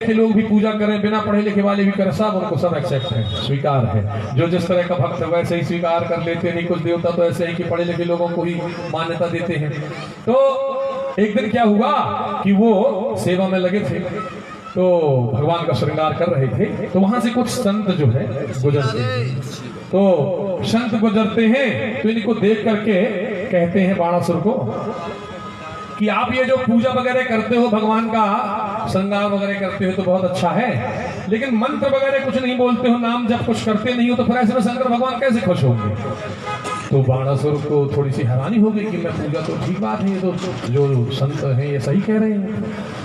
के लोग भी पूजा करें, बिना पढ़े लिखे वाले भी करें, सब उनको सब एक्सेप्ट है, स्वीकार है। जो जिस तरह का भक्त है वैसे ही स्वीकार कर लेते नहीं। कुछ देवता तो ऐसे ही कि पढ़े लिखे लोगों को ही मान्यता देते हैं। तो एक दिन क्या हुआ कि वो सेवा में लगे थे, तो भगवान का श्रृंगार कर रहे थे, तो वहां से कुछ संत जो है गुजरते हैं। तो संत गुजरते हैं तो इनको देख करके कहते हैं बाणासुर को कि आप ये जो पूजा वगैरह करते हो, भगवान का श्रृंगार वगैरह करते हो तो बहुत अच्छा है, लेकिन मंत्र वगैरह कुछ नहीं बोलते हो, नाम जब कुछ करते नहीं हो, तो फिर ऐसे में शंकर भगवान कैसे खुश होंगे। तो बाणासुर को थोड़ी सी हैरानी हो गई कि मैं पूजा तो ठीक बात है, ये तो जो संत हैं ये सही कह रहे हैं,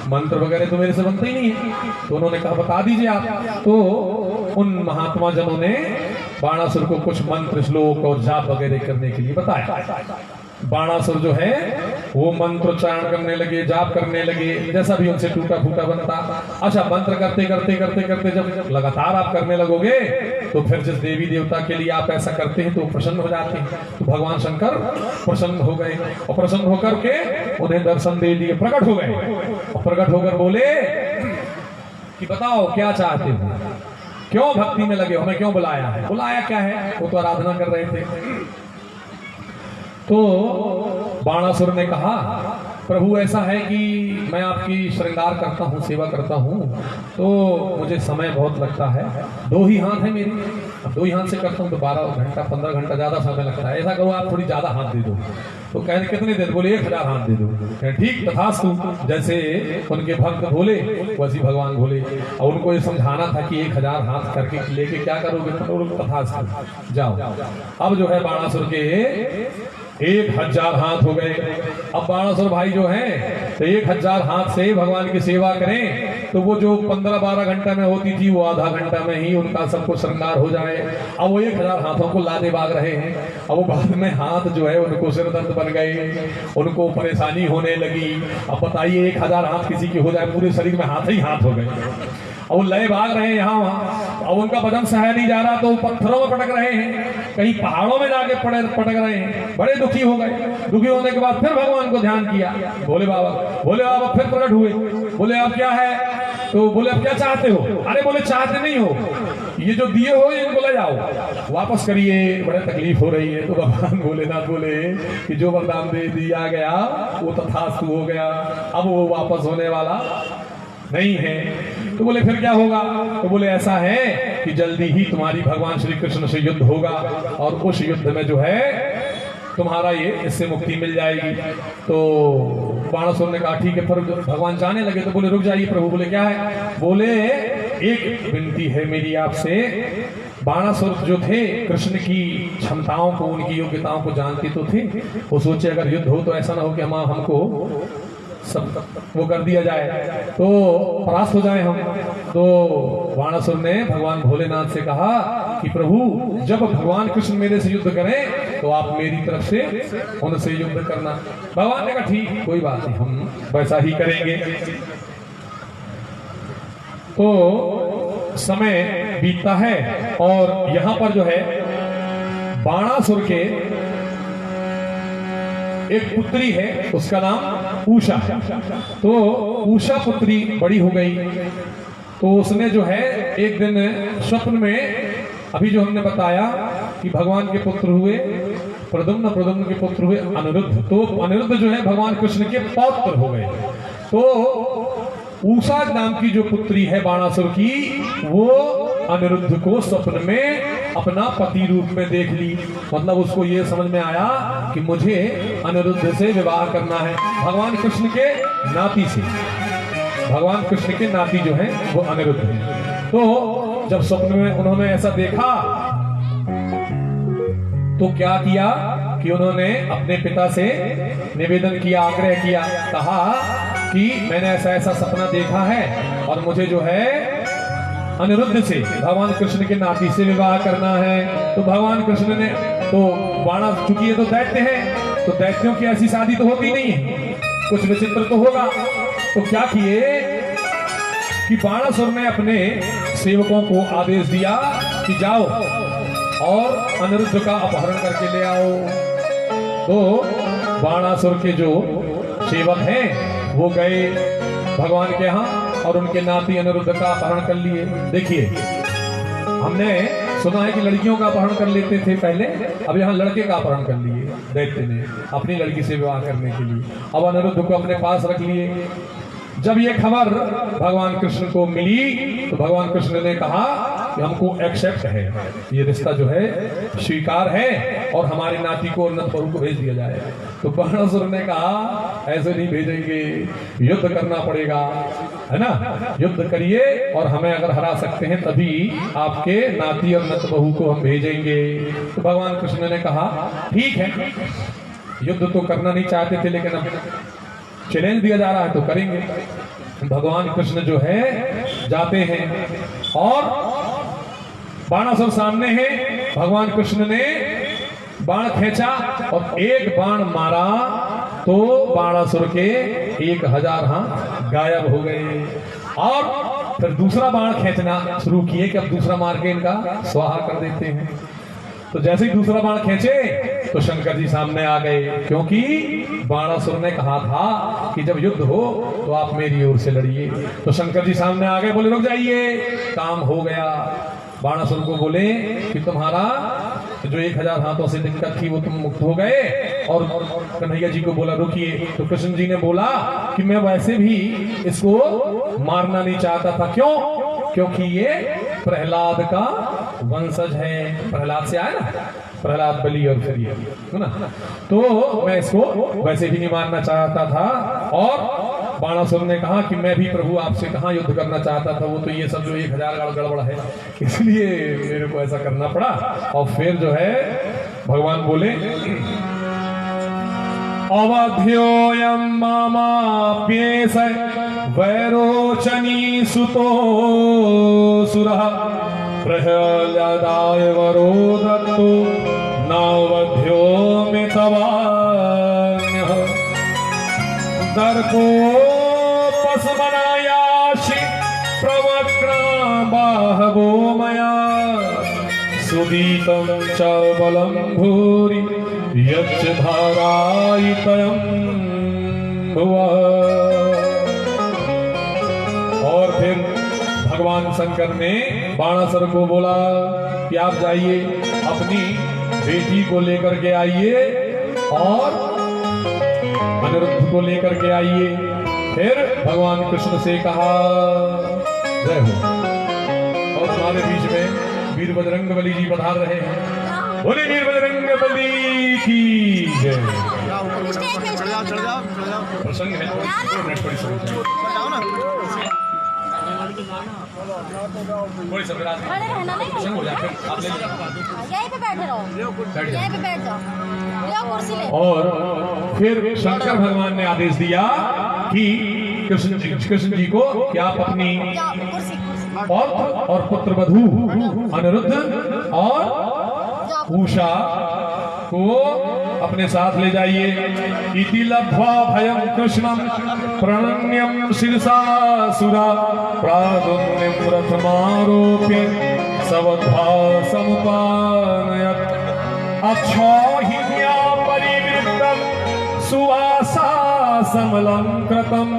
मंत्र वगैरह तो मेरे से बनते ही नहीं है। तो उन्होंने कहा बता दीजिए आप। तो उन महात्मा जनों ने बाणासुर को कुछ मंत्र श्लोक और जाप वगैरह करने के लिए बताया। बाणासुर जो है वो मंत्रोच्चारण करने लगे, जाप करने लगे, जैसा भी उनसे टूटा फूटा बनता। अच्छा, मंत्र करते करते करते करते जब लगातार आप करने लगोगे तो फिर जिस देवी देवता के लिए आप ऐसा करते हैं तो वो प्रसन्न हो जाते हैं। तो भगवान शंकर प्रसन्न हो गए और प्रसन्न होकर के उन्हें दर्शन दे दिए, प्रकट हो गए और प्रकट होकर बोले कि बताओ क्या चाहते हो, क्यों भक्ति में लगे हो, हमें क्यों बुलाया है। बुलाया क्या है, वो तो आराधना कर रहे थे। तो बाणासुर ने कहा प्रभु ऐसा है कि मैं आपकी श्रृंगार करता हूँ, सेवा करता हूँ, तो मुझे समय बहुत लगता है, 2 ही हाथ है मेरी, अब 2 ही हाथ से करता हूँ तो 12 घंटा 15 घंटा ज़्यादा समय लगता है। ऐसा करो आप थोड़ी ज़्यादा हाथ दे दो। तो कहने कितने देर, बोले 1000 हाथ दे दो। ठीक तथास्तु, जैसे उनके भक्त बोले वैसे भगवान बोले। और उनको ये समझाना था कि 1000 हाथ करके लेके क्या करोगे, तो तथास्तु जाओ। अब जो है बाणासुर के 1000 हाथ हो गए। अब बाणासुर भाई जो हैं तो 1000 हाथ से भगवान की सेवा करें तो वो जो 15-12 घंटा में होती थी वो आधा घंटा में ही उनका सबको श्रृंगार हो जाए। अब वो 1000 हाथों को लादे भाग रहे हैं। अब वो बाद में हाथ जो है उनको सिर दर्द बन गए, उनको परेशानी होने लगी। अब बताइए 1000 हाथ किसी की हो जाए, पूरे शरीर में हाथ ही हाथ हो गए। अब वो लय भाग रहे हैं यहाँ वहां। अब उनका बदन सहा नहीं जा रहा तो पत्थरों में पटक रहे हैं, कहीं पहाड़ों में जाके पटक रहे हैं। बड़े दुखी हो गए। दुखी होने के बाद फिर भगवान को ध्यान किया। भोले बाबा फिर प्रकट हुए। बोले आप क्या है, तो बोले आप क्या चाहते हो। अरे बोले चाहते नहीं हो, ये जो दिए हो इनको ले जाओ, वापस करिए, बड़े तकलीफ हो रही है। तो भगवान भोलेनाथ बोले कि जो वरदान दे दिया गया वो तथास्तु हो गया, अब वो वापस होने वाला नहीं है। तो बोले फिर क्या होगा। तो बोले ऐसा है कि जल्दी ही तुम्हारी भगवान श्री कृष्ण से युद्ध होगा और उस युद्ध में जो है तुम्हारा ये इससे मुक्ति मिल जाएगी। तो बाणासुर ने कहा ठीक है। फिर भगवान जाने लगे तो बोले रुक जाइए प्रभु। बोले क्या है। बोले एक विनती है मेरी आपसे। बाणासुर जो थे कृष्ण की क्षमताओं को, उनकी योग्यताओं को जानते तो थे। वो सोचे अगर युद्ध हो तो ऐसा ना हो कि हमको सब वो कर दिया जाए, तो परास्त हो जाए हम। तो बाणासुर ने भगवान भोलेनाथ से कहा कि प्रभु जब भगवान कृष्ण मेरे से युद्ध करें तो आप मेरी तरफ से उनसे युद्ध करना। भगवान ने कहा ठीक, कोई बात नहीं, हम वैसा ही करेंगे। तो समय बीतता है और यहाँ पर जो है बाणासुर के एक पुत्री है, उसका नाम उषा है। तो उषा पुत्री बड़ी हो गई तो उसने जो है एक दिन स्वप्न में, अभी जो हमने बताया कि भगवान के पुत्र हुए प्रद्युम्न, प्रद्युम्न के पुत्र हुए अनिरुद्ध, तो अनिरुद्ध जो है भगवान कृष्ण के पौत्र हो गए। तो उषा नाम की जो पुत्री है बाणासुर की, वो अनिरुद्ध को स्वप्न में अपना पति रूप में देख ली। मतलब उसको ये समझ में आया कि मुझे अनिरुद्ध से विवाह करना है, भगवान कृष्ण के नाती से। भगवान कृष्ण के नाती जो है वो अनिरुद्ध है। तो जब स्वप्न में उन्होंने ऐसा देखा तो क्या किया कि उन्होंने अपने पिता से निवेदन किया, आग्रह किया, कहा कि मैंने ऐसा ऐसा सपना देखा है और मुझे जो है अनिरुद्ध से, भगवान कृष्ण के नाती से विवाह करना है। तो भगवान कृष्ण ने, तो बाणा चूंकि ये तो दैत्य है, तो दैत्यों की ऐसी शादी तो होती नहीं है, कुछ विचित्र तो होगा। तो क्या किए कि बाणासुर ने अपने सेवकों को आदेश दिया कि जाओ और अनिरुद्ध का अपहरण करके ले आओ। तो बाणासुर के जो सेवक हैं वो गए भगवान के यहाँ और उनके नाती अनिरुद्ध का अपहरण कर लिए। देखिए, हमने सुना है कि लड़कियों का अपहरण कर लेते थे पहले, अब यहाँ लड़के का अपहरण कर लिए दैत्य ने अपनी लड़की से विवाह करने के लिए। अब अनिरुद्ध को अपने पास रख लिए। जब ये खबर भगवान कृष्ण को मिली तो भगवान कृष्ण ने कहा कि हमको एक्सेप्ट है, ये रिश्ता जो है स्वीकार है और हमारी नाती को उन्नत बहू को भेज दिया जाए। तो बाणासुर ने कहा ऐसे नहीं भेजेंगे, युद्ध करना पड़ेगा, है ना, युद्ध करिए और हमें अगर हरा सकते हैं तभी आपके नाती और उन्नत बहू को हम भेजेंगे। तो भगवान कृष्ण ने कहा ठीक है, युद्ध तो करना नहीं चाहते थे लेकिन अब चैलेंज दिया जा रहा है तो करेंगे। भगवान कृष्ण जो है जाते हैं और बाणासुर सामने है। भगवान कृष्ण ने बाण खींचा और एक बाण मारा तो बाणासुर के 1000 हाथ गायब हो गए। और फिर दूसरा बाण खींचना शुरू किए कि अब दूसरा मार के इनका स्वाहा कर देते हैं। तो जैसे ही दूसरा बाण खींचे तो शंकर जी सामने आ गए, क्योंकि बाणासुर ने कहा था कि जब युद्ध हो तो आप मेरी ओर से लड़िए। तो शंकर जी सामने आ गए, बोले रुक जाइए, काम हो गया। बाणासुर को बोले कि तुम्हारा जो 1000 हाथों से दिक्कत थी वो तुम मुक्त हो गए। और कन्हैया जी को बोला रुकिए। तो कृष्ण जी ने बोला कि मैं वैसे भी इसको मारना नहीं चाहता था। क्यों? क्योंकि ये प्रहलाद का वंशज है, प्रहलाद से आया ना, प्रहलाद बलि और फिर ये, है ना, तो मैं इसको वैसे भी नहीं मारना चाहता था। और बाणासुर ने कहा कि मैं भी प्रभु आपसे कहाँ युद्ध करना चाहता था, वो तो ये सब जो 1000 गड़बड़ है इसलिए मेरे को ऐसा करना पड़ा। और फिर जो है भगवान बोले अवध्योयं मामाप्येष वैरोचनी सुतो सुरः प्रहलादाय वरो दत्तो नावध्यो में तवान्यः दर्पोपशमनायासि प्रवक्रा बाहवो मया सुदीतं च बलं भूरि यच्च धारायितयं भुवः। और फिर भगवान शंकर ने बाणासुर को बोला कि आप जाइए अपनी बेटी को लेकर के आइए और अनिरुद्ध को लेकर के आइए। फिर भगवान कृष्ण से कहा जय हो। और हमारे बीच में वीर बजरंग बली जी पधार रहे हैं। बोले वीर बजरंग बली की जय। प्रसंग है थोड़ी सा प्रसंग हो जाए, आप ले यहीं पे बैठे रहो, यहीं पे बैठ जाओ, ले कुर्सी ले। और फिर शंकर भगवान ने आदेश दिया कि कृष्ण जी को कि आप अपनी पौत्र और पुत्र वधू अनिरुद्ध और उषा को अपने साथ ले जाइए। इति लब्ध्वा भयं कृष्णं प्रणम्यं शिरसा सुरा प्रादुर्निं रथमारोप्य सवद्धा समुपानयत् अक्षौहिण्या परिवृत्तं सुवासा समलंकृतं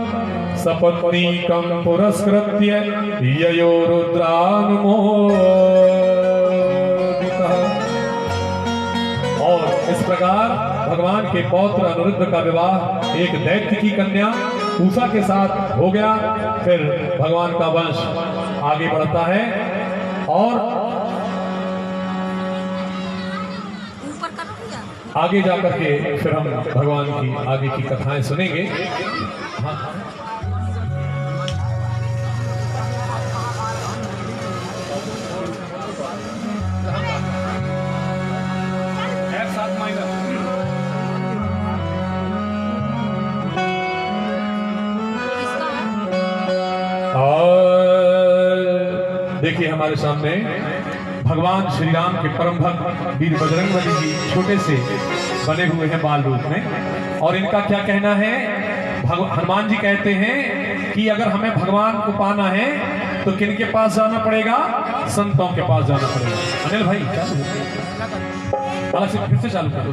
सपत्नीकं पुरस्कृत्य ययो रुद्रानुमोदितः। और इस प्रकार भगवान के पौत्र अनिरुद्ध का विवाह एक दैत्य की कन्या उषा के साथ हो गया। फिर भगवान का वंश आगे बढ़ता है और आगे जाकर के फिर हम भगवान की आगे की कथाएं सुनेंगे। हाँ। देखिए हमारे सामने भगवान श्री राम के परम भक्त वीर बजरंगबली जी छोटे से बने हुए हैं बाल रूप में। और इनका क्या कहना है, हनुमान जी कहते हैं कि अगर हमें भगवान को पाना है तो किन के पास जाना पड़ेगा, संतों के पास जाना पड़ेगा। अनिल भाई क्या फिर से चालू करो।